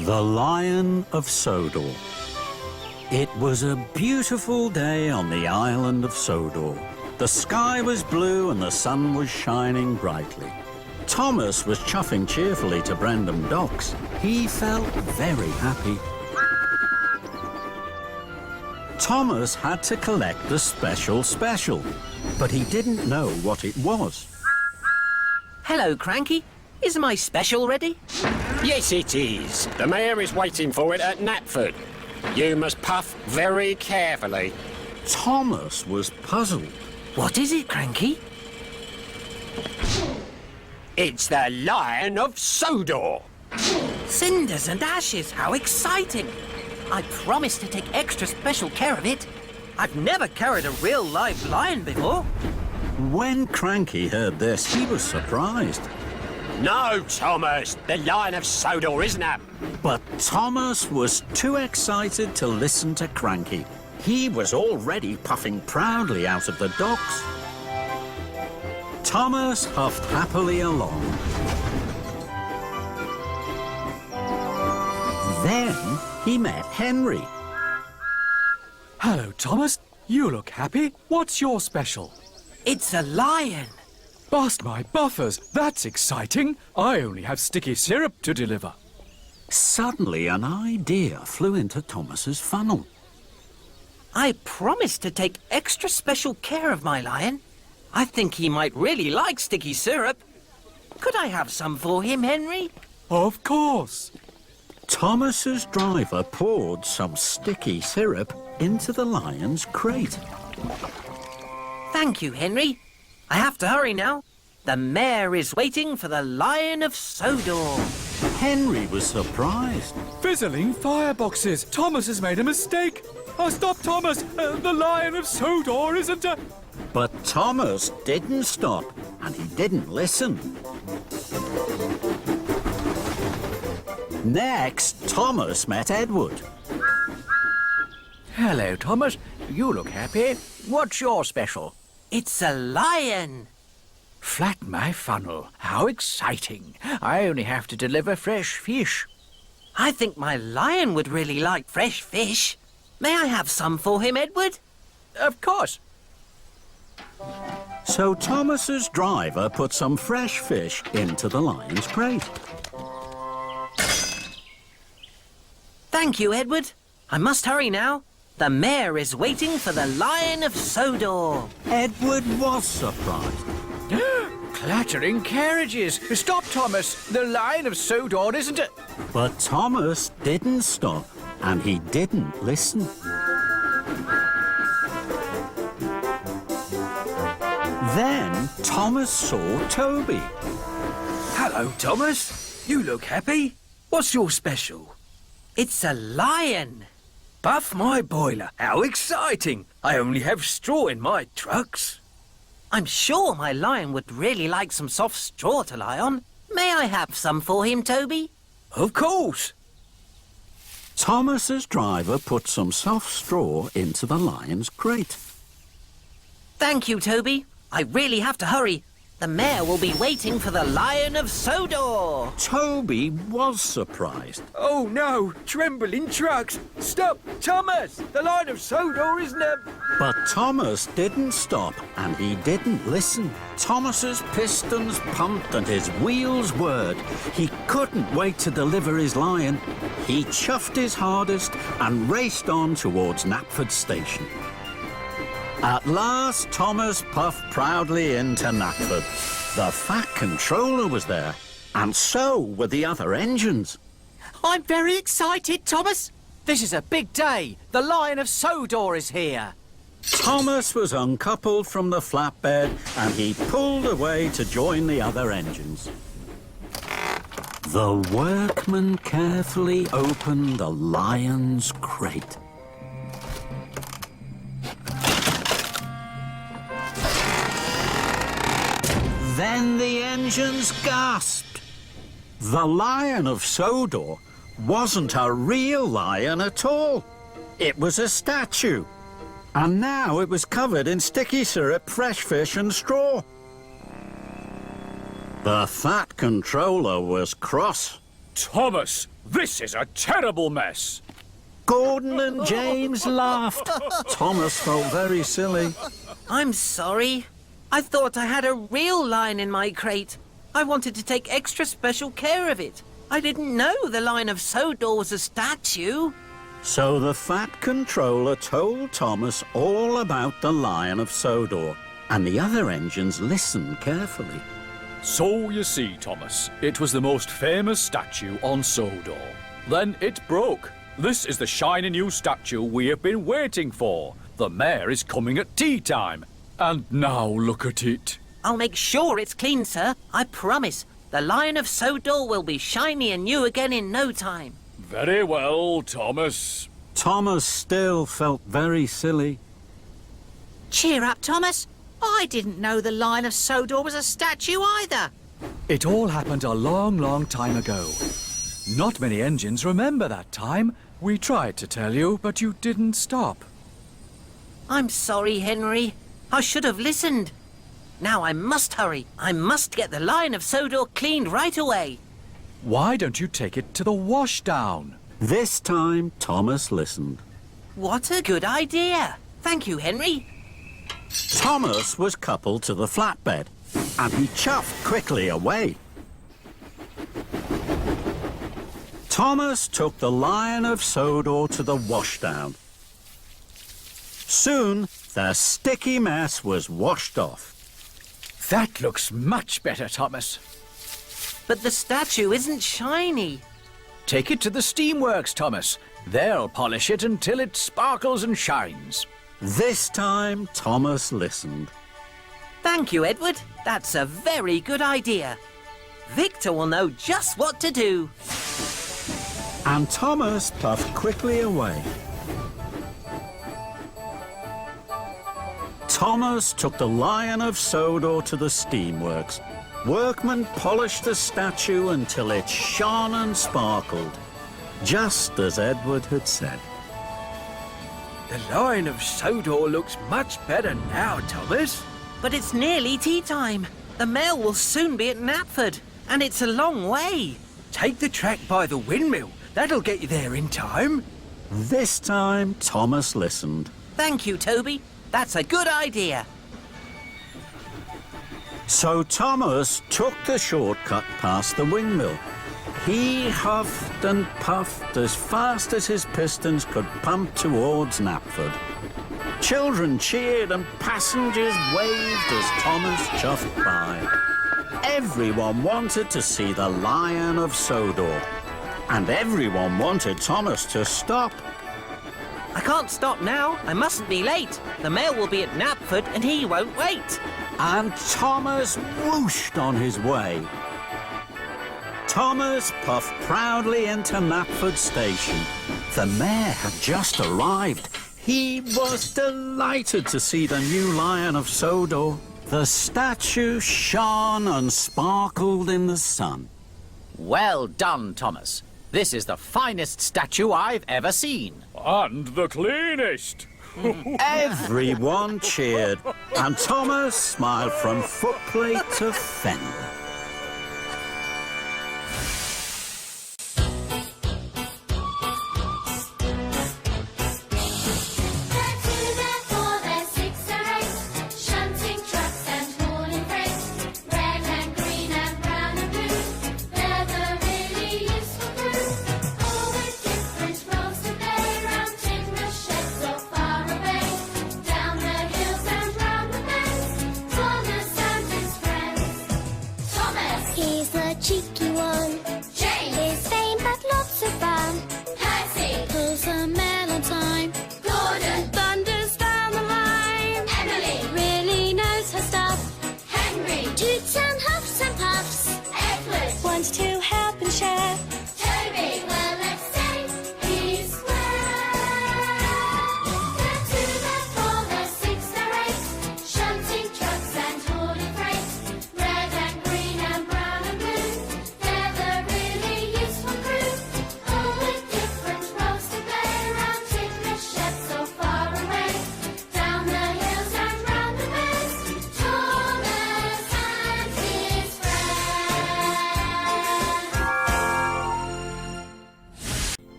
The Lion of Sodor. It was a beautiful day on the island of Sodor. The sky was blue and the sun was shining brightly. Thomas was chuffing cheerfully to Brendam Docks. He felt very happy. Thomas had to collect the special, but he didn't know what it was. Hello, Cranky. Is my special ready? Yes, it is. The mayor is waiting for it at Knapford. You must puff very carefully. Thomas was puzzled. What is it, Cranky? It's the Lion of Sodor. Cinders and ashes, how exciting! I promised to take extra special care of it. I've never carried a real live lion before. When Cranky heard this, he was surprised. No, Thomas, the Lion of Sodor isn't up. But Thomas was too excited to listen to Cranky. He was already puffing proudly out of the docks. Thomas huffed happily along. Then he met Henry. Hello, Thomas. You look happy. What's your special? It's a lion. Bust my buffers. That's exciting. I only have sticky syrup to deliver. Suddenly, an idea flew into Thomas's funnel. I promised to take extra special care of my lion. I think he might really like sticky syrup. Could I have some for him, Henry? Of course. Thomas's driver poured some sticky syrup into the lion's crate. Thank you, Henry. I have to hurry now. The mayor is waiting for the Lion of Sodor. Henry was surprised. Fizzling fireboxes. Thomas has made a mistake. Oh, stop, Thomas. The Lion of Sodor isn't a... But Thomas didn't stop, and he didn't listen. Next, Thomas met Edward. Hello, Thomas. You look happy. What's your special? It's a lion. Flatten my funnel. How exciting. I only have to deliver fresh fish. I think my lion would really like fresh fish. May I have some for him, Edward? Of course. So Thomas's driver put some fresh fish into the lion's crate. Thank you, Edward. I must hurry now. The mayor is waiting for the Lion of Sodor. Edward was surprised. Clattering carriages. Stop, Thomas. The Lion of Sodor isn't a... But Thomas didn't stop, and he didn't listen. Then Thomas saw Toby. Hello, Thomas. You look happy. What's your special? It's a lion. Buff my boiler. How exciting. I only have straw in my trucks. I'm sure my lion would really like some soft straw to lie on. May I have some for him, Toby? Of course. Thomas's driver put some soft straw into the lion's crate. Thank you, Toby. I really have to hurry. The mayor will be waiting for the Lion of Sodor. Toby was surprised. Oh, no. Trembling trucks. Stop. Thomas. The Lion of Sodor isn't a... But Thomas didn't stop, and he didn't listen. Thomas's pistons pumped and his wheels whirred. He couldn't wait to deliver his lion. He chuffed his hardest and raced on towards Knapford Station. At last, Thomas puffed proudly into Knapford. The Fat Controller was there, and so were the other engines. I'm very excited, Thomas. This is a big day. The Lion of Sodor is here. Thomas was uncoupled from the flatbed, and he pulled away to join the other engines. The workman carefully opened the lion's crate. Then the engines gasped. The Lion of Sodor wasn't a real lion at all. It was a statue. And now it was covered in sticky syrup, fresh fish and straw. The Fat Controller was cross. Thomas, this is a terrible mess. Gordon and James laughed. Thomas felt very silly. I'm sorry. I thought I had a real lion in my crate. I wanted to take extra special care of it. I didn't know the Lion of Sodor was a statue. So the Fat Controller told Thomas all about the Lion of Sodor, and the other engines listened carefully. So you see, Thomas, it was the most famous statue on Sodor. Then it broke. This is the shiny new statue we have been waiting for. The mayor is coming at tea time. And now look at it. I'll make sure it's clean, sir. I promise. The Lion of Sodor will be shiny and new again in no time. Very well, Thomas. Thomas still felt very silly. Cheer up, Thomas. I didn't know the Lion of Sodor was a statue either. It all happened a long, long time ago. Not many engines remember that time. We tried to tell you, but you didn't stop. I'm sorry, Henry. I should have listened. Now I must hurry. I must get the Lion of Sodor cleaned right away. Why don't you take it to the washdown? This time, Thomas listened. What a good idea. Thank you, Henry. Thomas was coupled to the flatbed, and he chuffed quickly away. Thomas took the Lion of Sodor to the washdown. Soon, the sticky mess was washed off. That looks much better, Thomas. But the statue isn't shiny. Take it to the steamworks, Thomas. They'll polish it until it sparkles and shines. This time, Thomas listened. Thank you, Edward. That's a very good idea. Victor will know just what to do. And Thomas puffed quickly away. Thomas took the Lion of Sodor to the steamworks. Workmen polished the statue until it shone and sparkled, just as Edward had said. The Lion of Sodor looks much better now, Thomas. But it's nearly tea time. The mail will soon be at Knapford, and it's a long way. Take the track by the windmill. That'll get you there in time. This time, Thomas listened. Thank you, Toby. That's a good idea. So Thomas took the shortcut past the windmill. He huffed and puffed as fast as his pistons could pump towards Knapford. Children cheered and passengers waved as Thomas chuffed by. Everyone wanted to see the Lion of Sodor, and everyone wanted Thomas to stop. I can't stop now. I mustn't be late. The mail will be at Knapford, and he won't wait. And Thomas whooshed on his way. Thomas puffed proudly into Knapford Station. The mayor had just arrived. He was delighted to see the new Lion of Sodor. The statue shone and sparkled in the sun. Well done, Thomas. This is the finest statue I've ever seen. And the cleanest. Everyone cheered, and Thomas smiled from footplate to fender.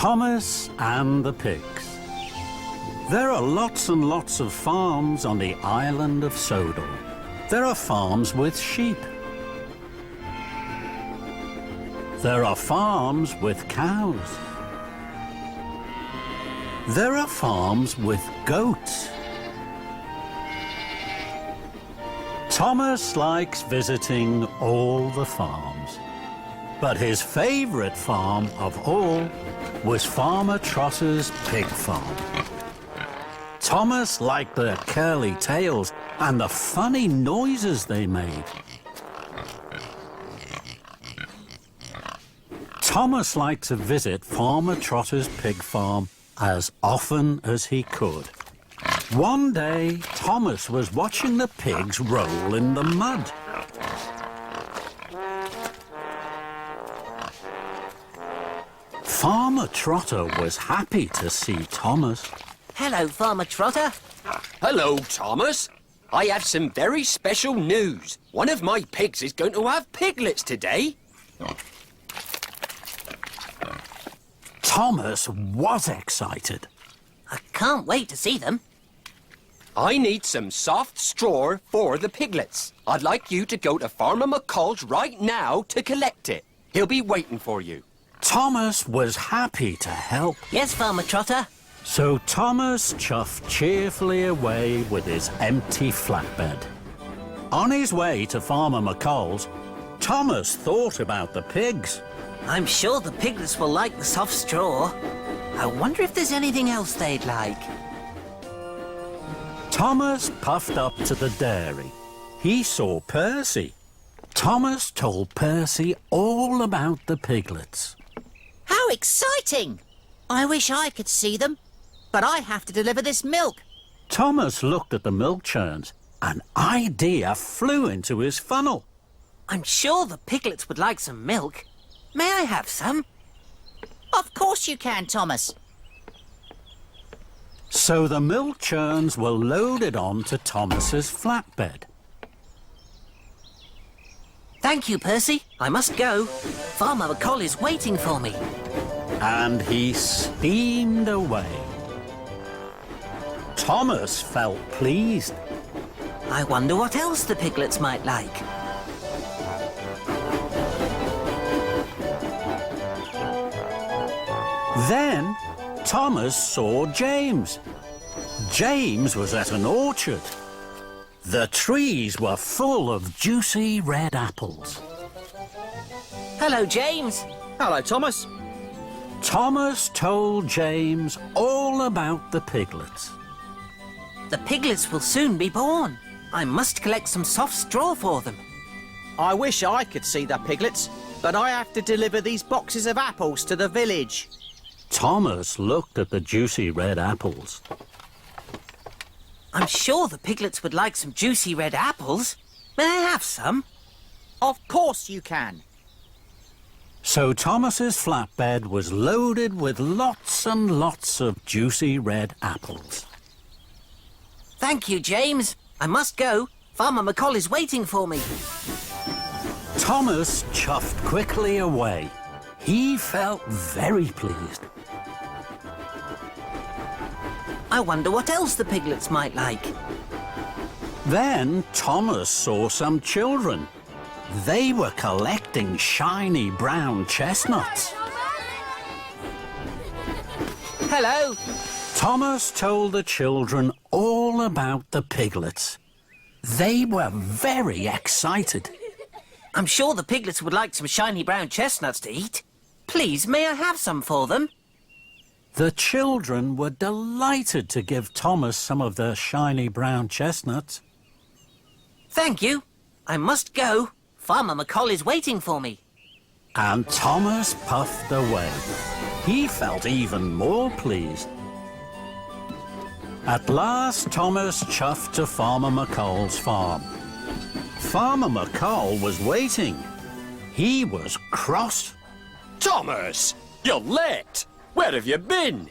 Thomas and the pigs. There are lots and lots of farms on the island of Sodor. There are farms with sheep. There are farms with cows. There are farms with goats. Thomas likes visiting all the farms, but his favourite farm of all was Farmer Trotter's pig farm. Thomas liked their curly tails and the funny noises they made. Thomas liked to visit Farmer Trotter's pig farm as often as he could. One day, Thomas was watching the pigs roll in the mud. Farmer Trotter was happy to see Thomas. Hello, Farmer Trotter. Hello, Thomas. I have some very special news. One of my pigs is going to have piglets today. Thomas was excited. I can't wait to see them. I need some soft straw for the piglets. I'd like you to go to Farmer McCall's right now to collect it. He'll be waiting for you. Thomas was happy to help. Yes, Farmer Trotter. So Thomas chuffed cheerfully away with his empty flatbed. On his way to Farmer McCall's, Thomas thought about the pigs. I'm sure the piglets will like the soft straw. I wonder if there's anything else they'd like. Thomas puffed up to the dairy. He saw Percy. Thomas told Percy all about the piglets. How exciting! I wish I could see them, but I have to deliver this milk. Thomas looked at the milk churns. An idea flew into his funnel. I'm sure the piglets would like some milk. May I have some? Of course you can, Thomas. So the milk churns were loaded onto Thomas's flatbed. Thank you, Percy. I must go. Farmer McCall is waiting for me. And he steamed away. Thomas felt pleased. I wonder what else the piglets might like. Then Thomas saw James. James was at an orchard. The trees were full of juicy red apples. Hello, James. Hello, Thomas. Thomas told James all about the piglets. The piglets will soon be born. I must collect some soft straw for them. I wish I could see the piglets, but I have to deliver these boxes of apples to the village. Thomas looked at the juicy red apples. I'm sure the piglets would like some juicy red apples. May I have some? Of course you can. So Thomas's flatbed was loaded with lots and lots of juicy red apples. Thank you, James. I must go. Farmer McCall is waiting for me. Thomas chuffed quickly away. He felt very pleased. I wonder what else the piglets might like. Then Thomas saw some children. They were collecting shiny brown chestnuts. Hello. Thomas told the children all about the piglets. They were very excited. I'm sure the piglets would like some shiny brown chestnuts to eat. Please, may I have some for them? The children were delighted to give Thomas some of their shiny brown chestnuts. Thank you. I must go. Farmer McCall is waiting for me. And Thomas puffed away. He felt even more pleased. At last, Thomas chuffed to Farmer McCall's farm. Farmer McCall was waiting. He was cross. Thomas, you're late. Where have you been?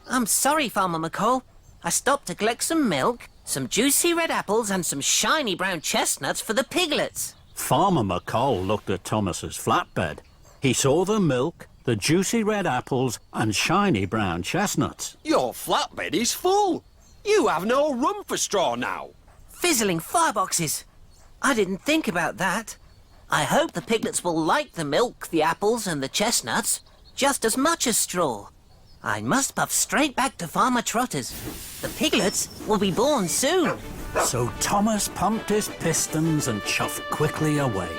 I'm sorry, Farmer McCall. I stopped to collect some milk, some juicy red apples and some shiny brown chestnuts for the piglets. Farmer McCall looked at Thomas's flatbed. He saw the milk, the juicy red apples and shiny brown chestnuts. Your flatbed is full. You have no room for straw now. Fizzling fireboxes. I didn't think about that. I hope the piglets will like the milk, the apples and the chestnuts just as much as straw. I must puff straight back to Farmer Trotter's. The piglets will be born soon. So Thomas pumped his pistons and chuffed quickly away.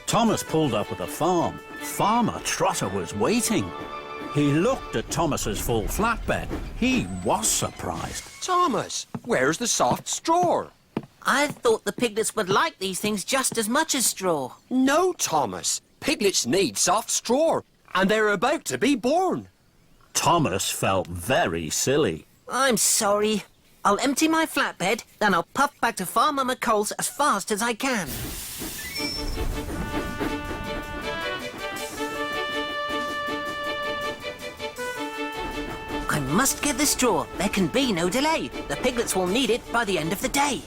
Thomas pulled up at the farm. Farmer Trotter was waiting. He looked at Thomas's full flatbed. He was surprised. Thomas, where's the soft straw? I thought the piglets would like these things just as much as straw. No, Thomas. Piglets need soft straw, and they're about to be born. Thomas felt very silly. I'm sorry. I'll empty my flatbed, then I'll puff back to Farmer McColl's as fast as I can. I must get the straw. There can be no delay. The piglets will need it by the end of the day.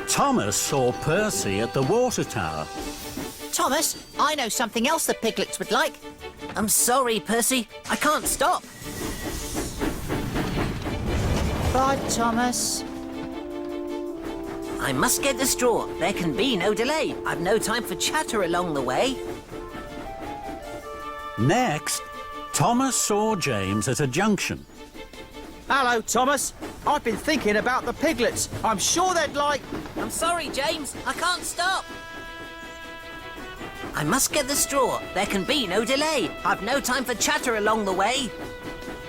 Thomas saw Percy at the water tower. Thomas, I know something else the piglets would like. I'm sorry, Percy. I can't stop. Bye, Thomas. I must get the straw. There can be no delay. I've no time for chatter along the way. Next, Thomas saw James at a junction. Hello, Thomas. I've been thinking about the piglets. I'm sure they'd like... I'm sorry, James. I can't stop. I must get the straw. There can be no delay. I've no time for chatter along the way.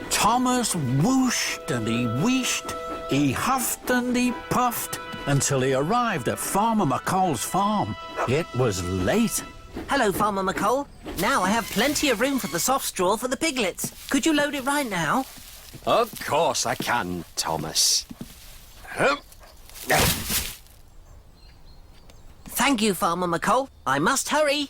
Thomas whooshed and he wheeshed. He huffed and he puffed until he arrived at Farmer McColl's farm. It was late. Hello, Farmer McColl. Now I have plenty of room for the soft straw for the piglets. Could you load it right now? Of course I can, Thomas. Thank you, Farmer McColl. I must hurry.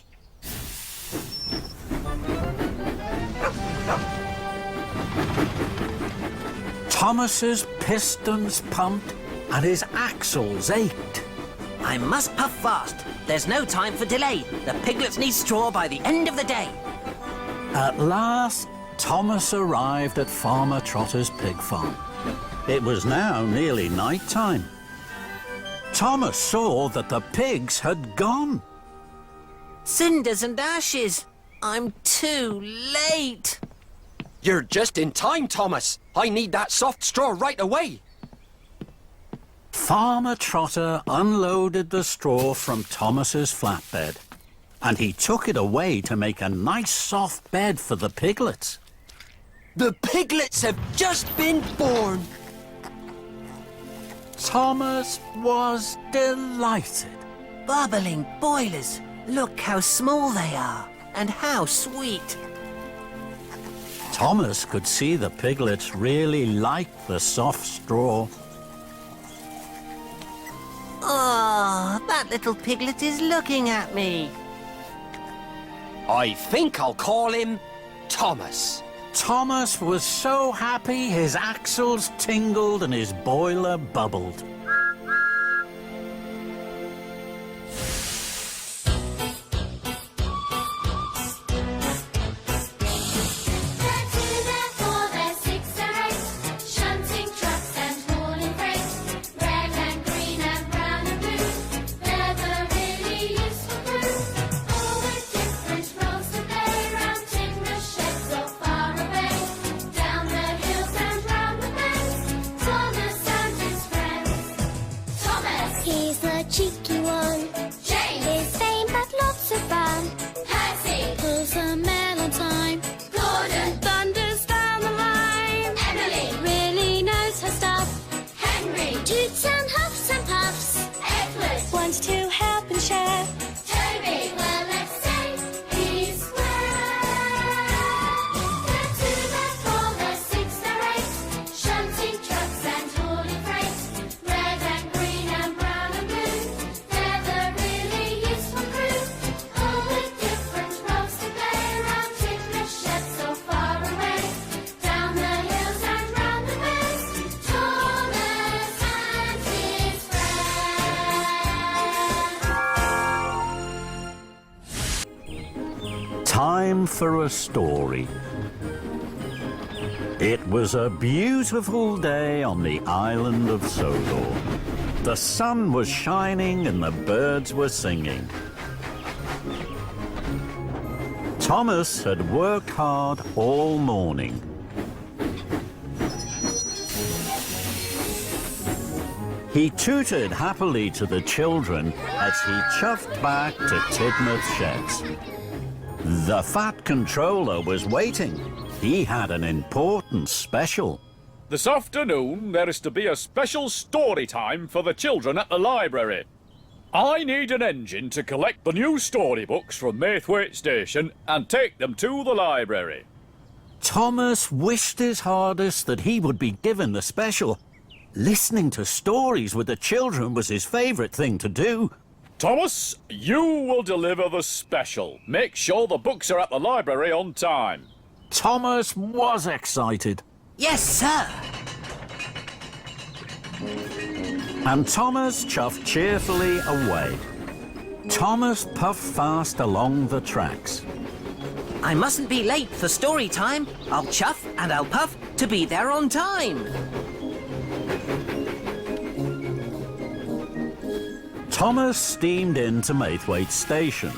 Thomas's pistons pumped and his axles ached. I must puff fast. There's no time for delay. The piglets need straw by the end of the day. At last, Thomas arrived at Farmer Trotter's pig farm. It was now nearly night time. Thomas saw that the pigs had gone. Cinders and ashes. I'm too late. You're just in time, Thomas. I need that soft straw right away. Farmer Trotter unloaded the straw from Thomas's flatbed, and he took it away to make a nice soft bed for the piglets. The piglets have just been born. Thomas was delighted. Bubbling boilers. Look how small they are, and how sweet. Thomas could see the piglets really liked the soft straw. Oh, that little piglet is looking at me. I think I'll call him Thomas. Thomas was so happy his axles tingled and his boiler bubbled. Cheeky one. James. His fame had lots of fun. Percy. Pulls a mail on time. Gordon. Thunders down the line. Emily. Really knows her stuff. Henry. Toots and huffs and puffs. Edward. Wants to help and share. Toby. Well, let's say he's square. The two, the four, the six, the eight. Shunting trucks and hauling freight. Red and green and brown and blue. time for a story. It was a beautiful day on the island of Sodor. The sun was shining and the birds were singing. Thomas had worked hard all morning. He tooted happily to the children as he chuffed back to Tidmouth sheds. The fat controller was waiting. He had an important special. This afternoon, there is to be a special story time for the children at the library. I need an engine to collect the new storybooks from Maythwaite Station and take them to the library. Thomas wished his hardest that he would be given the special. Listening to stories with the children was his favourite thing to do. Thomas, you will deliver the special. Make sure the books are at the library on time. Thomas was excited. Yes, sir. And Thomas chuffed cheerfully away. Thomas puffed fast along the tracks. I mustn't be late for story time. I'll chuff and I'll puff to be there on time. Thomas steamed into Maythwaite Station.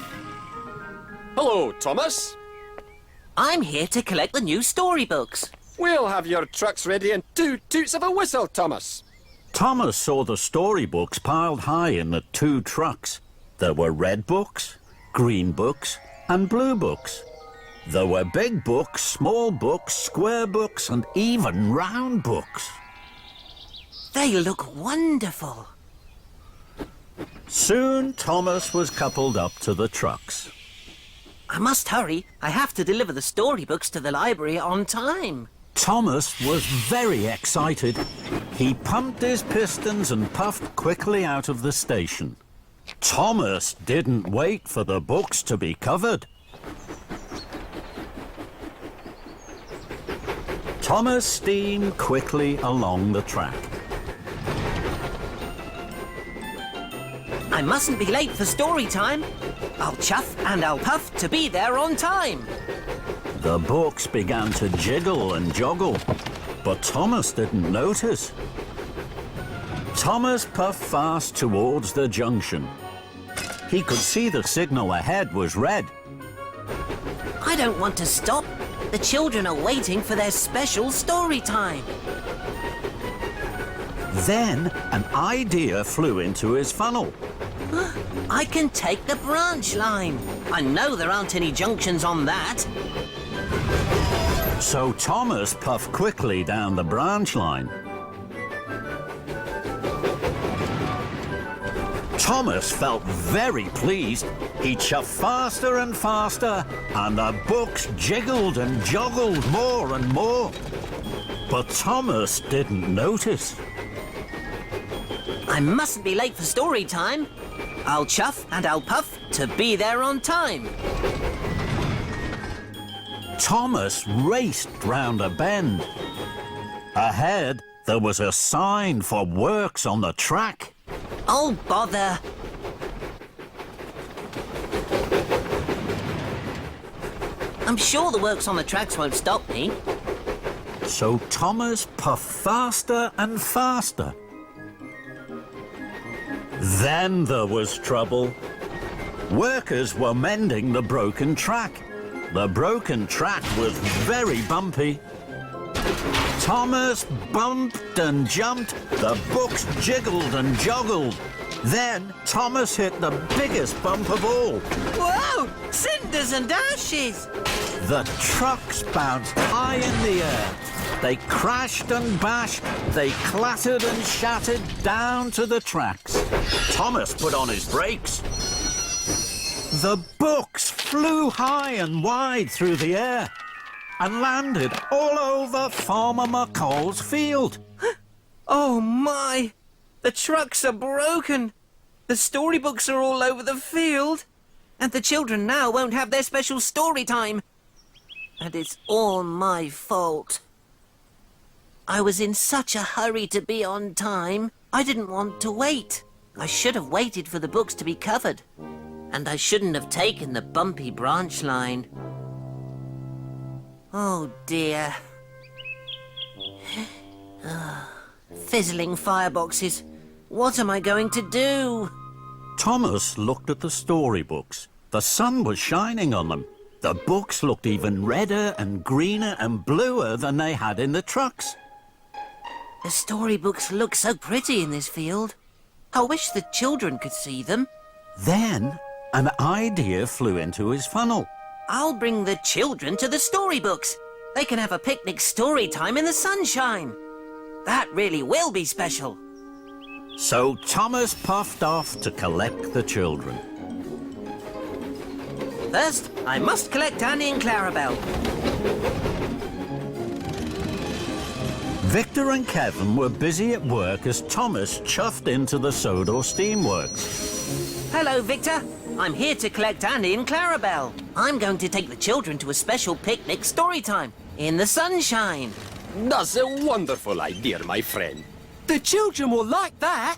Hello, Thomas. I'm here to collect the new storybooks. We'll have your trucks ready in 2 toots of a whistle, Thomas. Thomas saw the storybooks piled high in the 2 trucks. There were red books, green books, and blue books. There were big books, small books, square books, and even round books. They look wonderful. Soon Thomas was coupled up to the trucks. I must hurry. I have to deliver the storybooks to the library on time. Thomas was very excited. He pumped his pistons and puffed quickly out of the station. Thomas didn't wait for the books to be covered. Thomas steamed quickly along the track. I mustn't be late for story time. I'll chuff and I'll puff to be there on time. The books began to jiggle and joggle, but Thomas didn't notice. Thomas puffed fast towards the junction. He could see the signal ahead was red. I don't want to stop. The children are waiting for their special story time. Then an idea flew into his funnel. I can take the branch line. I know there aren't any junctions on that. So Thomas puffed quickly down the branch line. Thomas felt very pleased. He chuffed faster and faster, and the books jiggled and joggled more and more. But Thomas didn't notice. I mustn't be late for story time. I'll chuff and I'll puff to be there on time. Thomas raced round a bend. Ahead, there was a sign for works on the track. Oh, bother. I'm sure the works on the tracks won't stop me. So Thomas puffed faster and faster. Then there was trouble. Workers were mending the broken track. The broken track was very bumpy. Thomas bumped and jumped. The books jiggled and joggled. Then Thomas hit the biggest bump of all. Whoa! Cinders and ashes! The trucks bounced high in the air. They crashed and bashed. They clattered and shattered down to the tracks. Thomas put on his brakes. The books flew high and wide through the air and landed all over Farmer McColl's field. Oh, my! The trucks are broken. The storybooks are all over the field. And the children now won't have their special story time. And it's all my fault. I was in such a hurry to be on time. I didn't want to wait. I should have waited for the books to be covered. And I shouldn't have taken the bumpy branch line. Oh dear. Fizzling fireboxes. What am I going to do? Thomas looked at the storybooks. The sun was shining on them. The books looked even redder and greener and bluer than they had in the trucks. The storybooks look so pretty in this field. I wish the children could see them. Then an idea flew into his funnel. I'll bring the children to the storybooks. They can have a picnic story time in the sunshine. That really will be special. So Thomas puffed off to collect the children. First, I must collect Annie and Clarabelle. Victor and Kevin were busy at work as Thomas chuffed into the Sodor steamworks. Hello, Victor. I'm here to collect Annie and Clarabelle. I'm going to take the children to a special picnic story time in the sunshine. That's a wonderful idea, my friend. The children will like that.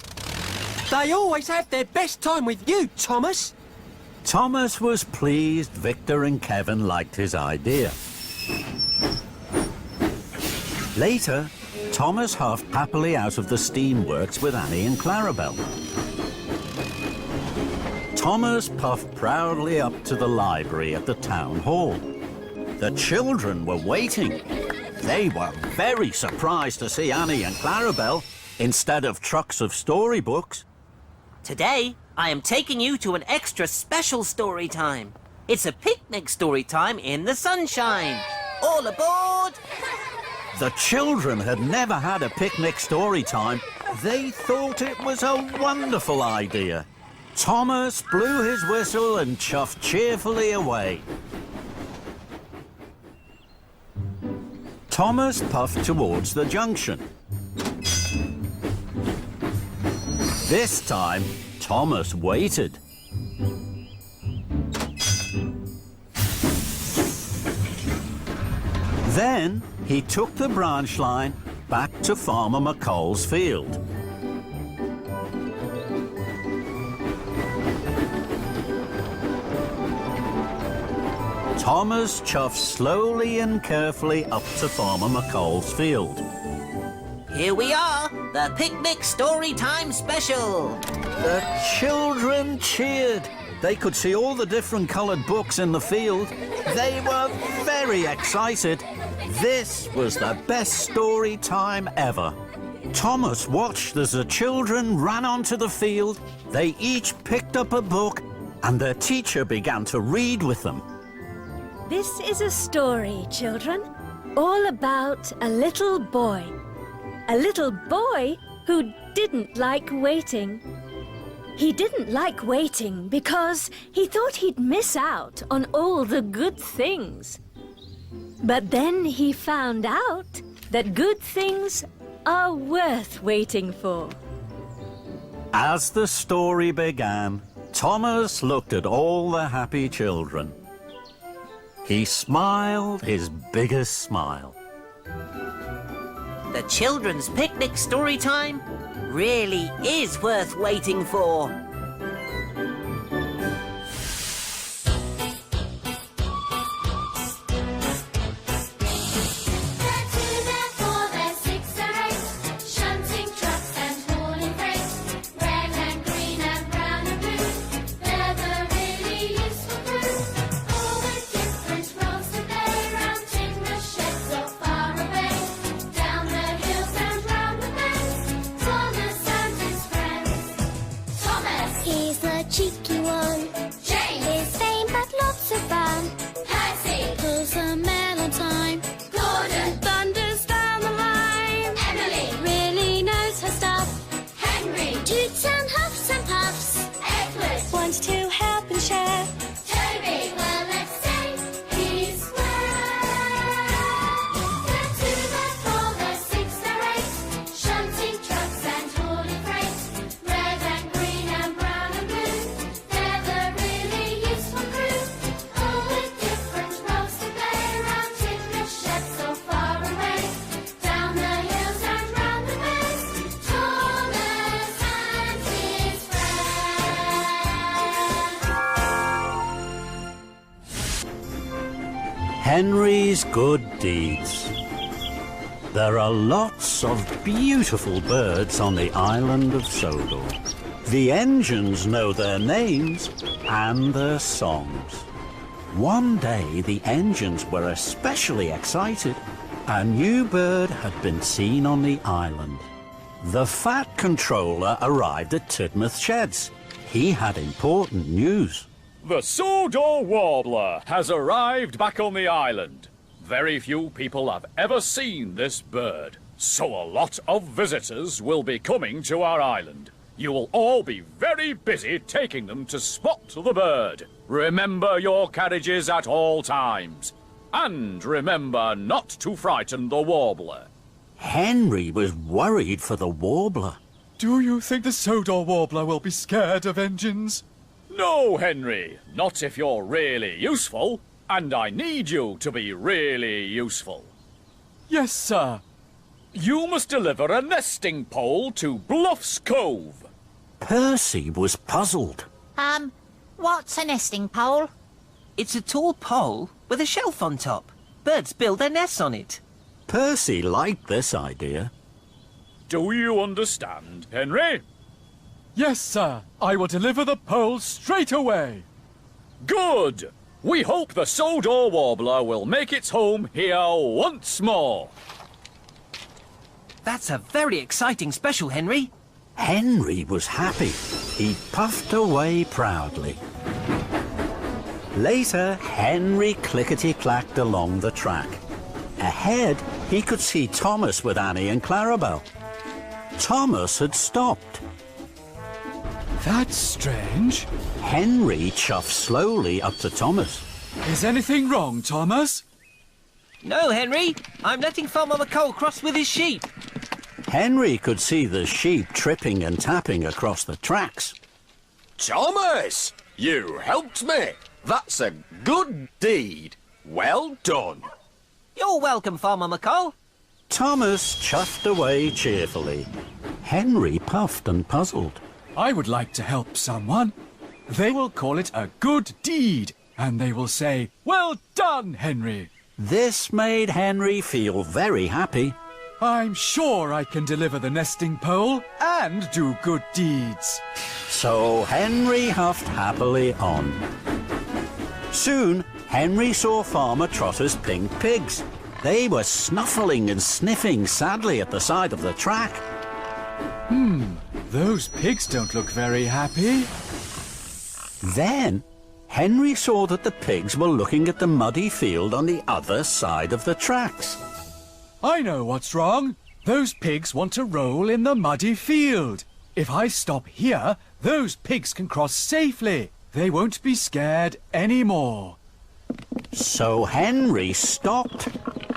They always have their best time with you, Thomas. Thomas was pleased Victor and Kevin liked his idea. Later, Thomas huffed happily out of the steamworks with Annie and Clarabelle. Thomas puffed proudly up to the library at the town hall. The children were waiting. They were very surprised to see Annie and Clarabelle instead of trucks of storybooks. Today, I am taking you to an extra special story time. It's a picnic story time in the sunshine. All aboard! The children had never had a picnic story time. They thought it was a wonderful idea. Thomas blew his whistle and chuffed cheerfully away. Thomas puffed towards the junction. This time, Thomas waited. Then he took the branch line back to Farmer McColl's field. Thomas chuffed slowly and carefully up to Farmer McColl's field. Here we are, the picnic story time special. The children cheered. They could see all the different coloured books in the field. They were very excited. This was the best story time ever. Thomas watched as the children ran onto the field. They each picked up a book and their teacher began to read with them. This is a story, children, all about a little boy. A little boy who didn't like waiting. He didn't like waiting because he thought he'd miss out on all the good things. But then he found out that good things are worth waiting for. As the story began, Thomas looked at all the happy children. He smiled his biggest smile. The children's picnic story time really is worth waiting for. Thomas Henry's good deeds. There are lots of beautiful birds on the island of Sodor. The engines know their names and their songs. One day the engines were especially excited. A new bird had been seen on the island. The Fat Controller arrived at Tidmouth Sheds. He had important news. The Sodor warbler has arrived back on the island. Very few people have ever seen this bird, so a lot of visitors will be coming to our island. You will all be very busy taking them to spot the bird. Remember your carriages at all times. And remember not to frighten the warbler. Henry was worried for the warbler. Do you think the Sodor warbler will be scared of engines? No, Henry, not if you're really useful. And I need you to be really useful. Yes, sir. You must deliver a nesting pole to Bluff's Cove. Percy was puzzled. What's a nesting pole? It's a tall pole with a shelf on top. Birds build their nests on it. Percy liked this idea. Do you understand, Henry? Yes, sir. I will deliver the pole straight away. Good! We hope the Sodor warbler will make its home here once more. That's a very exciting special, Henry. Henry was happy. He puffed away proudly. Later, Henry clickety-clacked along the track. Ahead, he could see Thomas with Annie and Clarabel. Thomas had stopped. That's strange. Henry chuffed slowly up to Thomas. Is anything wrong, Thomas? No, Henry. I'm letting Farmer McColl cross with his sheep. Henry could see the sheep tripping and tapping across the tracks. Thomas, you helped me. That's a good deed. Well done. You're welcome, Farmer McColl. Thomas chuffed away cheerfully. Henry puffed and puzzled. I would like to help someone. They will call it a good deed, and they will say, "Well done, Henry." This made Henry feel very happy. I'm sure I can deliver the nesting pole and do good deeds. So Henry huffed happily on. Soon, Henry saw Farmer Trotter's pink pigs. They were snuffling and sniffing sadly at the side of the track. Those pigs don't look very happy. Then, Henry saw that the pigs were looking at the muddy field on the other side of the tracks. I know what's wrong. Those pigs want to roll in the muddy field. If I stop here, those pigs can cross safely. They won't be scared anymore. So Henry stopped,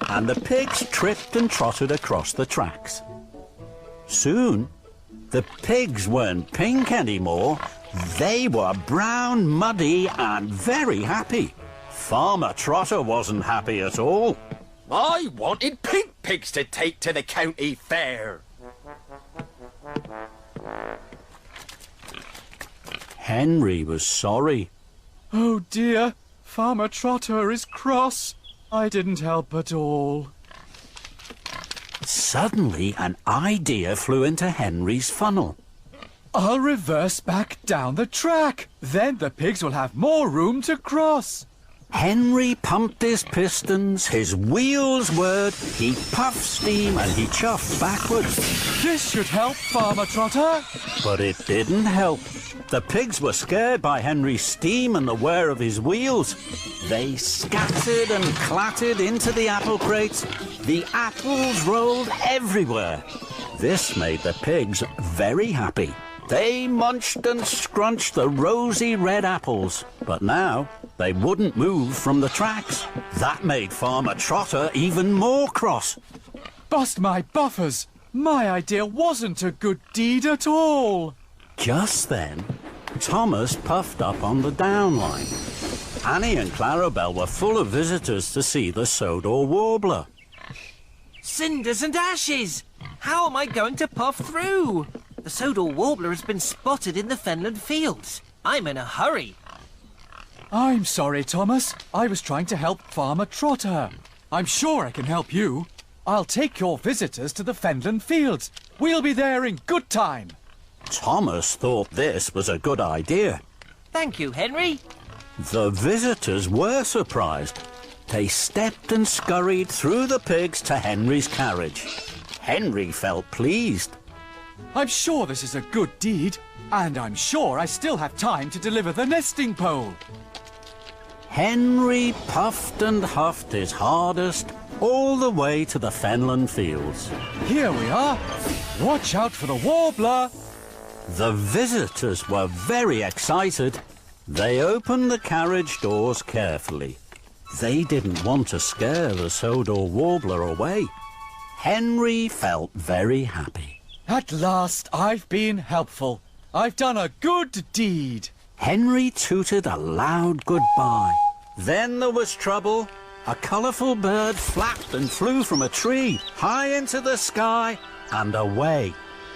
and the pigs tripped and trotted across the tracks. Soon, the pigs weren't pink anymore. They were brown, muddy, and very happy. Farmer Trotter wasn't happy at all. I wanted pink pigs to take to the county fair. Henry was sorry. Oh dear, Farmer Trotter is cross. I didn't help at all. Suddenly, an idea flew into Henry's funnel. I'll reverse back down the track. Then the pigs will have more room to cross. Henry pumped his pistons, his wheels whirred, he puffed steam and he chuffed backwards. This should help, Farmer Trotter. But it didn't help. The pigs were scared by Henry's steam and the whir of his wheels. They scattered and clattered into the apple crates. The apples rolled everywhere. This made the pigs very happy. They munched and scrunched the rosy red apples, but now they wouldn't move from the tracks. That made Farmer Trotter even more cross. Bust my buffers! My idea wasn't a good deed at all. Just then, Thomas puffed up on the down line. Annie and Clarabel were full of visitors to see the Sodor warbler. Cinders and ashes! How am I going to puff through? The Sodor warbler has been spotted in the fenland fields. I'm in a hurry. I'm sorry, Thomas. I was trying to help Farmer Trotter. I'm sure I can help you. I'll take your visitors to the Fenland Fields. We'll be there in good time. Thomas thought this was a good idea. Thank you, Henry. The visitors were surprised. They stepped and scurried through the pigs to Henry's carriage. Henry felt pleased. I'm sure this is a good deed, and I'm sure I still have time to deliver the nesting pole. Henry puffed and huffed his hardest all the way to the Fenland Fields. Here we are. Watch out for the warbler. The visitors were very excited. They opened the carriage doors carefully. They didn't want to scare the Sodor warbler away. Henry felt very happy. At last, I've been helpful. I've done a good deed. Henry tooted a loud goodbye. Then there was trouble. A colourful bird flapped and flew from a tree, high into the sky and away.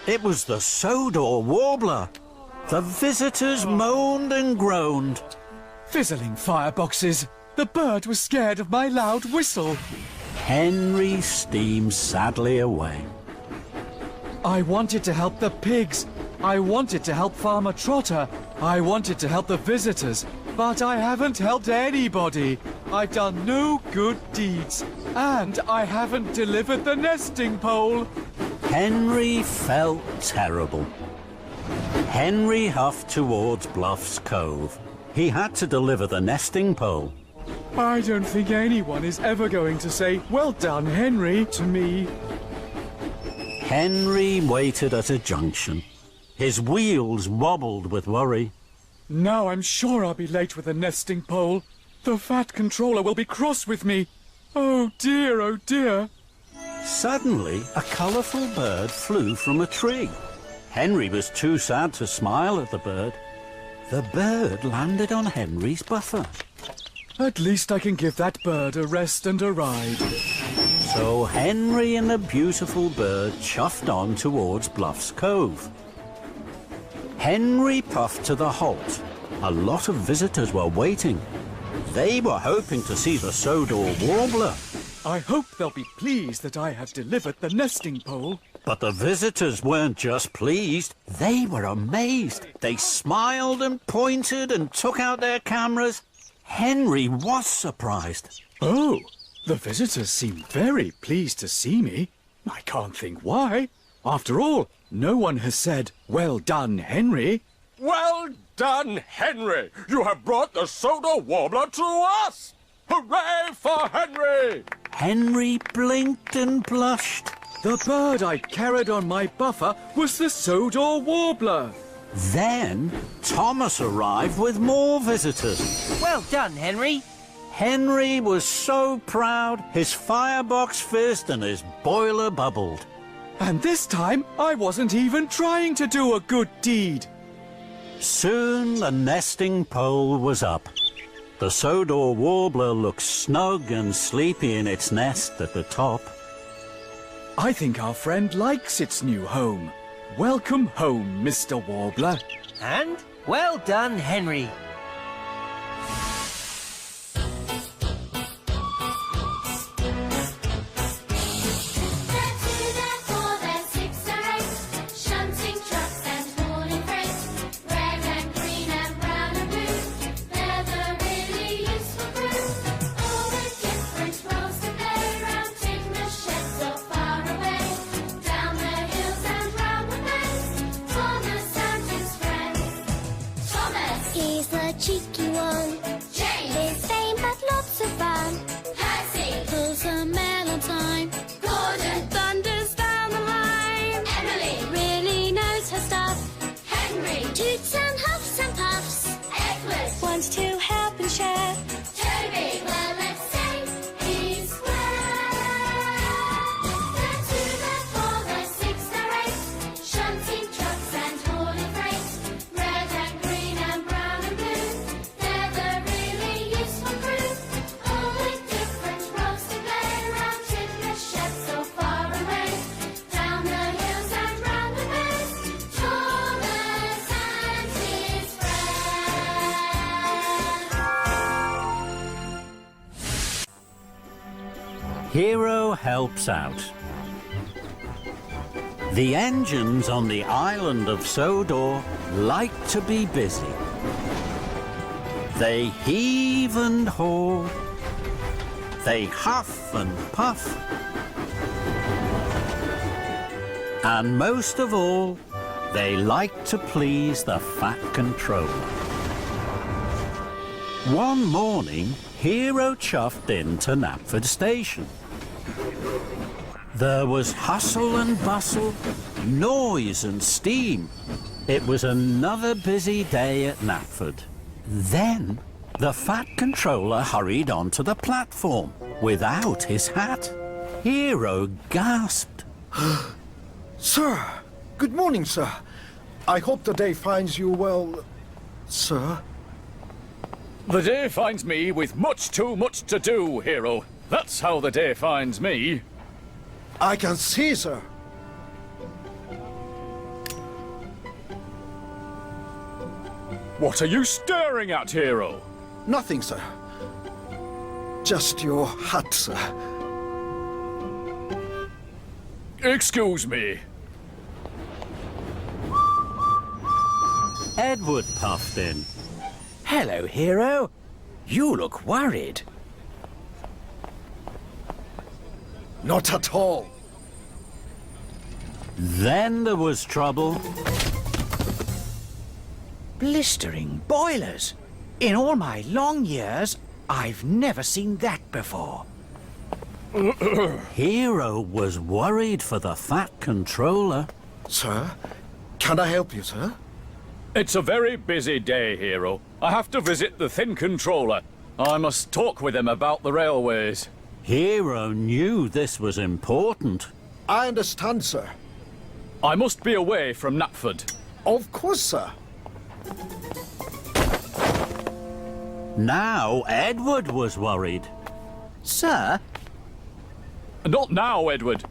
It was the Sodor warbler. The visitors moaned and groaned. Fizzling fireboxes. The bird was scared of my loud whistle. Henry steamed sadly away. I wanted to help the pigs. I wanted to help Farmer Trotter. I wanted to help the visitors. But I haven't helped anybody. I've done no good deeds. And I haven't delivered the nesting pole. Henry felt terrible. Henry huffed towards Bluff's Cove. He had to deliver the nesting pole. I don't think anyone is ever going to say, "Well done, Henry," to me. Henry waited at a junction. His wheels wobbled with worry. Now I'm sure I'll be late with the nesting pole. The fat controller will be cross with me. Oh dear, oh dear. Suddenly, a colourful bird flew from a tree. Henry was too sad to smile at the bird. The bird landed on Henry's buffer. At least I can give that bird a rest and a ride. So Henry and the beautiful bird chuffed on towards Bluff's Cove. Henry puffed to the halt. A lot of visitors were waiting. They were hoping to see the Sodor warbler. I hope they'll be pleased that I have delivered the nesting pole. But the visitors weren't just pleased, they were amazed. They smiled and pointed and took out their cameras. Henry was surprised. Oh, the visitors seem very pleased to see me. I can't think why. After all, no one has said, "Well done, Henry." Well done, Henry! You have brought the Sodor warbler to us! Hooray for Henry! Henry blinked and blushed. The bird I carried on my buffer was the Sodor warbler. Then Thomas arrived with more visitors. Well done, Henry. Henry was so proud, his firebox fizzed and his boiler bubbled. And this time, I wasn't even trying to do a good deed. Soon the nesting pole was up. The Sodor warbler looked snug and sleepy in its nest at the top. I think our friend likes its new home. Welcome home, Mr. Warbler. And well done, Henry. He's the cheeky one. James is vain but lots of fun. Percy pulls a mail on time. Gordon thunders down the line. Emily really knows her stuff. Henry toots and huffs and puffs. Edward wants to help and share. Toby, well let's say he's square. The 2, the 4, the 6, the 8. Shunting trucks and hauling freight. Red and green and brown and blue. They're the Hero helps out. The engines on the island of Sodor like to be busy. They heave and haul. They huff and puff. And most of all, they like to please the Fat Controller. One morning, Hero chuffed into Knapford Station. There was hustle and bustle, noise and steam. It was another busy day at Knapford. Then, the Fat Controller hurried onto the platform without his hat. Hero gasped. Sir! Good morning, sir. I hope the day finds you well, sir. The day finds me with much too much to do, Hero. That's how the day finds me. I can see, sir. What are you staring at, Hero? Nothing, sir. Just your hat, sir. Excuse me. Edward puffed in. Hello, Hero. You look worried. Not at all. Then there was trouble. Blistering boilers. In all my long years, I've never seen that before. Hero was worried for the Fat Controller. Sir, can I help you, sir? It's a very busy day, Hero. I have to visit the Thin Controller. I must talk with him about the railways. Hero knew this was important. I understand, sir. I must be away from Knapford. Of course, sir. Now Edward was worried. Sir? Not now, Edward.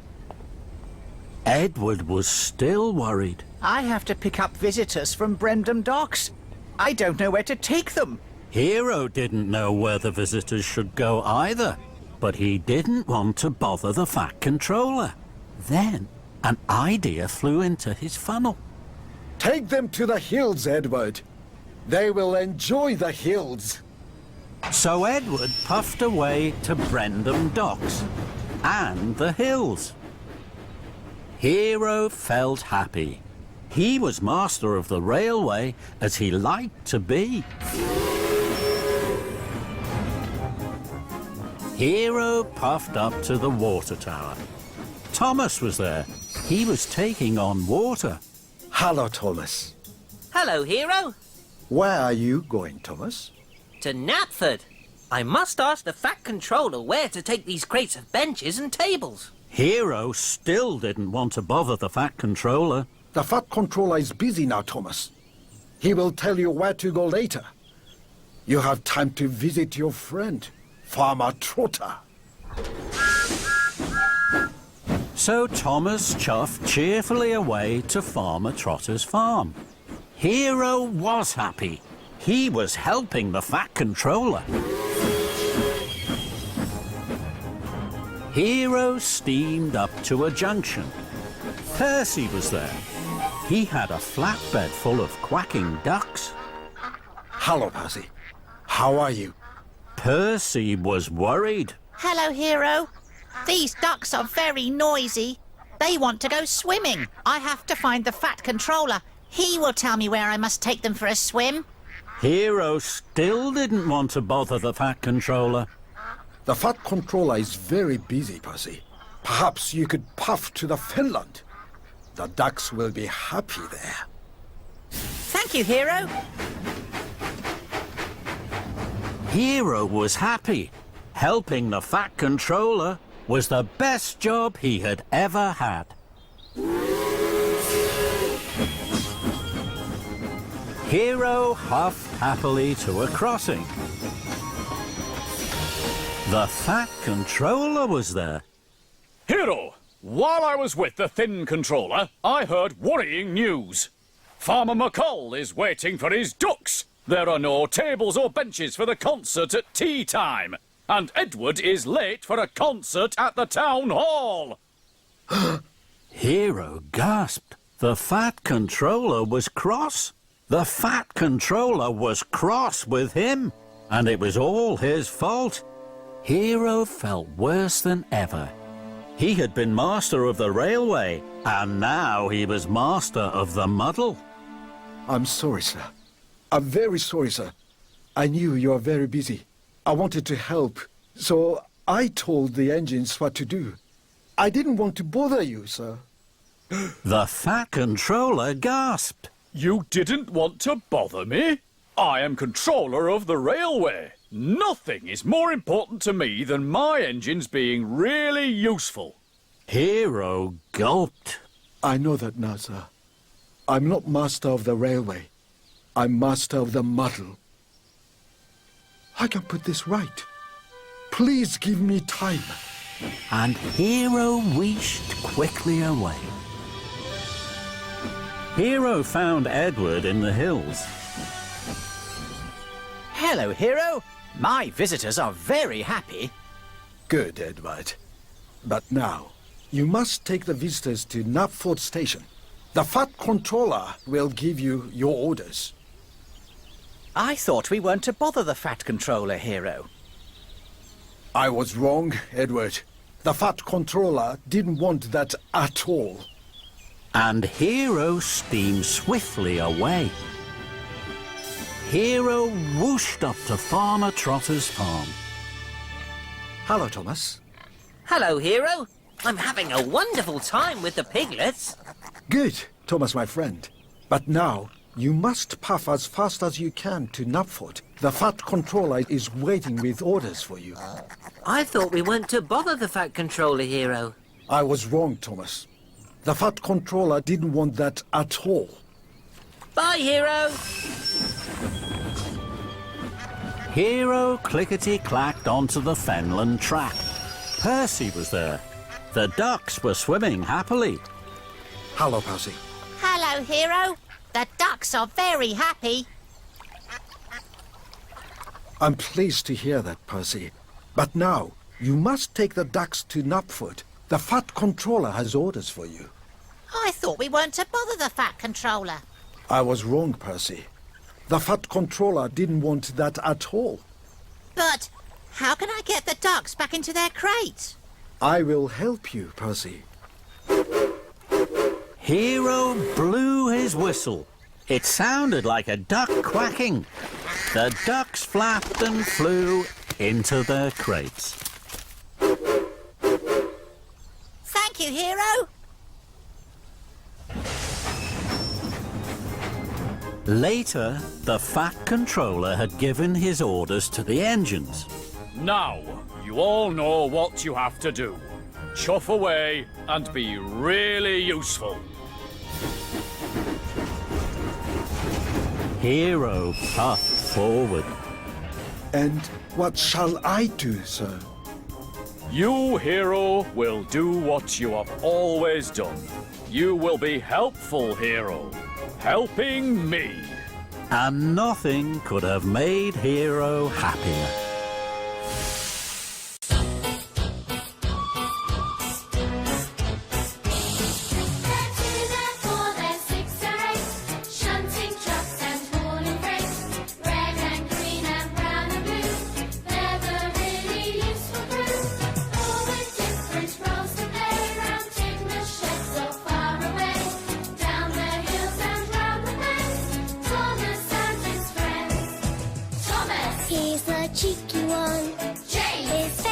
Edward was still worried. I have to pick up visitors from Brendam Docks. I don't know where to take them. Hero didn't know where the visitors should go either, but he didn't want to bother the Fat Controller. Then an idea flew into his funnel. Take them to the hills, Edward. They will enjoy the hills. So Edward puffed away to Brendam Docks and the hills. Hero felt happy. He was master of the railway, as he liked to be. Hero puffed up to the water tower. Thomas was there. He was taking on water. Hello, Thomas. Hello, Hero. Where are you going, Thomas? To Knapford. I must ask the Fat Controller where to take these crates of benches and tables. Hero still didn't want to bother the Fat Controller. The Fat Controller is busy now, Thomas. He will tell you where to go later. You have time to visit your friend, Farmer Trotter. So Thomas chuffed cheerfully away to Farmer Trotter's farm. Hero was happy. He was helping the Fat Controller. Hero steamed up to a junction. Percy was there. He had a flatbed full of quacking ducks. Hello, Percy. How are you? Percy was worried. Hello, Hero. These ducks are very noisy. They want to go swimming. I have to find the Fat Controller. He will tell me where I must take them for a swim. Hero still didn't want to bother the Fat Controller. The Fat Controller is very busy, Percy. Perhaps you could puff to the Finland. The ducks will be happy there. Thank you, Hero. Hero was happy. Helping the Fat Controller was the best job he had ever had. Hero huffed happily to a crossing. The Fat Controller was there. Hero, while I was with the Thin Controller, I heard worrying news. Farmer McColl is waiting for his ducks. There are no tables or benches for the concert at tea time. And Edward is late for a concert at the town hall. Hero gasped. The Fat Controller was cross. The Fat Controller was cross with him, and it was all his fault. Hero felt worse than ever. He had been master of the railway, and now he was master of the muddle. I'm sorry, sir. I'm very sorry, sir. I knew you were very busy. I wanted to help, so I told the engines what to do. I didn't want to bother you, sir. The Fat Controller gasped. You didn't want to bother me? I am controller of the railway. Nothing is more important to me than my engines being really useful. Hero gulped. I know that now, sir. I'm not master of the railway. I'm master of the muddle. I can put this right. Please give me time. And Hero wheeshed quickly away. Hero found Edward in the hills. Hello, Hero. My visitors are very happy. Good, Edward. But now, you must take the visitors to Knapford Station. The Fat Controller will give you your orders. I thought we weren't to bother the Fat Controller, Hero. I was wrong, Edward. The Fat Controller didn't want that at all. And Hero steamed swiftly away. Hero whooshed up to Farmer Trotter's farm. Hello, Thomas. Hello, Hero. I'm having a wonderful time with the piglets. Good, Thomas, my friend. But now, you must puff as fast as you can to Knapford. The Fat Controller is waiting with orders for you. I thought we weren't to bother the Fat Controller, Hero. I was wrong, Thomas. The Fat Controller didn't want that at all. Bye, Hero. Hero clickety-clacked onto the Fenland track. Percy was there. The ducks were swimming happily. Hello, Percy. Hello, Hero. The ducks are very happy. I'm pleased to hear that, Percy. But now, you must take the ducks to Knapford. The Fat Controller has orders for you. I thought we weren't to bother the Fat Controller. I was wrong, Percy. The Fat Controller didn't want that at all. But how can I get the ducks back into their crates? I will help you, Percy. Hero blew his whistle. It sounded like a duck quacking. The ducks flapped and flew into their crates. Thank you, Hero. Later, the Fat Controller had given his orders to the engines. Now, you all know what you have to do. Chuff away and be really useful. Hero puffed forward. And what shall I do, sir? You, Hero, will do what you have always done. You will be helpful, Hero. Helping me. And nothing could have made Hero happier. He's the cheeky one. Jane is